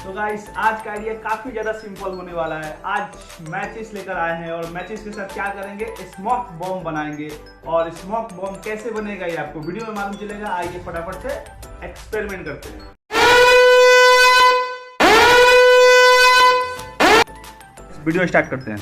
तो गाइस आज का आइडिया काफी ज्यादा सिंपल होने वाला है। आज मैचिस लेकर आए हैं और मैचिस के साथ क्या करेंगे, स्मोक बॉम्ब बनाएंगे। और स्मोक बॉम्ब कैसे बनेगा ये आपको वीडियो में मालूम चलेगा। आइए फटाफट से एक्सपेरिमेंट करते हैं। वीडियो स्टार्ट करते हैं।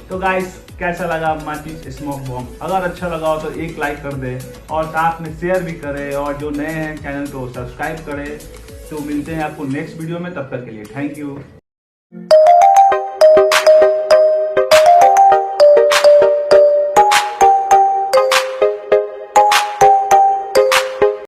तो गाइस कैसा लगा माचिस स्मोक बॉम्ब? अगर अच्छा लगा हो तो एक लाइक कर दे और साथ में शेयर भी करे, और जो नए हैं चैनल को सब्सक्राइब करे। तो मिलते हैं आपको नेक्स्ट वीडियो में, तब तक के लिए थैंक यू।